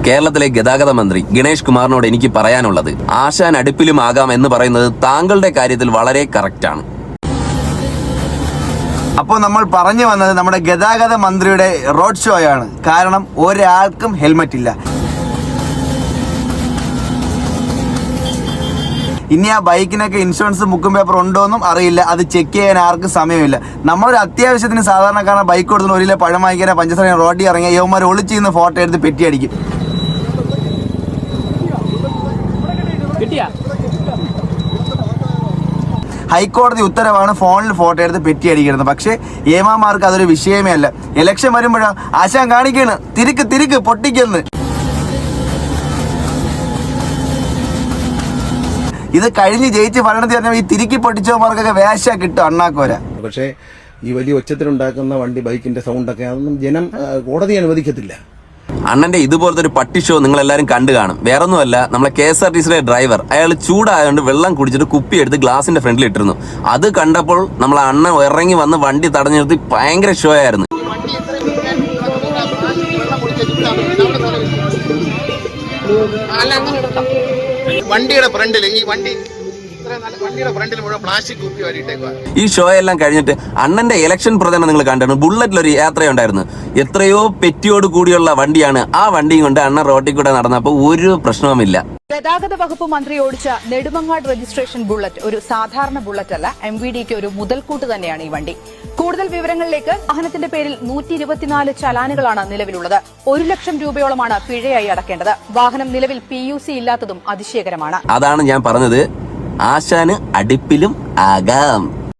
കേരളത്തിലെ ഗതാഗത മന്ത്രി ഗണേഷ് കുമാറിനോട് എനിക്ക് പറയാനുള്ളത്, ആശാൻ അടുപ്പിലും ആകാം എന്ന് പറയുന്നത് താങ്കളുടെ കാര്യത്തിൽ വളരെ കറക്റ്റാണ്. അപ്പോൾ നമ്മൾ പറഞ്ഞു വന്നത് നമ്മുടെ ഗതാഗത മന്ത്രിയുടെ റോഡ് ഷോ ആണ്. കാരണം ഒരാൾക്കും ഹെൽമെറ്റ് ഇല്ല. ഇനി ആ ബൈക്കിനൊക്കെ ഇൻഷുറൻസ് ബുക്കും പേപ്പർ ഉണ്ടോയെന്നും അറിയില്ല. അത് ചെക്ക് ചെയ്യാൻ ആർക്കും സമയമില്ല. നമ്മളൊരു അത്യാവശ്യത്തിന് സാധാരണക്കാരൻ ബൈക്ക് കൊടുത്തുന്ന ഒരു കിലോ പഴം വാങ്ങിക്കാനോ പഞ്ചസാര റോഡിൽ ഇറങ്ങിയ യവന്മാർ ഒളിച്ച് നിന്ന് ഫോട്ടോ എടുത്ത് പെറ്റി അടിക്കും. ഹൈക്കോടതി ഉത്തരവാണ് ഫോണിൽ ഫോട്ടോ എടുത്ത് പെറ്റി അടിക്കുന്നത്. പക്ഷേ ഏമാമാർക്ക് അതൊരു വിഷയമേ അല്ല. ഇലക്ഷൻ വരുമ്പോഴാ ആശാൻ കാണിക്കാണ് തിരിക്ക് പൊട്ടിക്കുന്നു. ഇത് കഴിഞ്ഞ് ജയിച്ച് ഭരണത്തിൽ പറഞ്ഞാൽ ഈ തിരുക്കി പൊട്ടിച്ചവന്മാർക്കൊക്കെ വേശ കിട്ടും അണ്ണാക്കോര. പക്ഷേ ഈ വലിയ ഒച്ചത്തിലുണ്ടാക്കുന്ന വണ്ടി ബൈക്കിന്റെ സൗണ്ടൊക്കെ അതൊന്നും ജനം കോടതി അനുവദിക്കത്തില്ല. അണ്ണന്റെ ഇതുപോലത്തെ ഒരു പട്ടി ഷോ നിങ്ങൾ എല്ലാവരും കണ്ടു കാണും. വേറൊന്നുമല്ല, നമ്മളെ KSRTCയിലെ ഡ്രൈവർ അയാൾ ചൂടായതുകൊണ്ട് വെള്ളം കുടിച്ചിട്ട് കുപ്പി എടുത്ത് ഗ്ലാസിന്റെ ഫ്രണ്ടിൽ ഇട്ടിരുന്നു. അത് കണ്ടപ്പോൾ നമ്മളെ അണ്ണൻ ഇറങ്ങി വന്ന് വണ്ടി തടഞ്ഞു നിർത്തി ഭയങ്കര ഷോ ആയിരുന്നു. വണ്ടിയുടെ ഫ്രണ്ടിൽ മുഴുവൻ പ്ലാസ്റ്റിക് കുപ്പി വരിയിട്ടേക്കുക. ഈ ഷോ എല്ലാം കഴിഞ്ഞിട്ട് അണ്ണന്റെ ഇലക്ഷൻ പ്രചരണം നിങ്ങൾ കണ്ടാണ്. ബുള്ളറ്റിലൊരു യാത്രയുണ്ടായിരുന്നു. എത്രയോ പെറ്റിയോട് കൂടിയുള്ള വണ്ടിയാണ്. ആ വണ്ടിയും കൊണ്ട് അണ്ണൻ റോട്ടിൽ കൂടെ നടന്നപ്പോൾ ഒരു പ്രശ്നവുമില്ല. ഗതാഗത വകുപ്പ് മന്ത്രി ഓടിച്ച നെടുമങ്ങാട് രജിസ്ട്രേഷൻ ബുള്ളറ്റ് ഒരു സാധാരണ ബുള്ളറ്റ് അല്ല. MVDക്ക് ഒരു മുതൽക്കൂട്ട് തന്നെയാണ് ഈ വണ്ടി. കൂടുതൽ വിവരങ്ങളിലേക്ക്, വാഹനത്തിന്റെ പേരിൽ 124 ചലാനുകളാണ് നിലവിലുള്ളത്. 1 ലക്ഷം രൂപയോളമാണ് പിഴയായി അടക്കേണ്ടത്. വാഹനം നിലവിൽ PUC ഇല്ലാത്തതും അതിശയകരമാണ്. അതാണ് ഞാൻ പറഞ്ഞത്, ആശാന് അടുപ്പിലും ആകാം.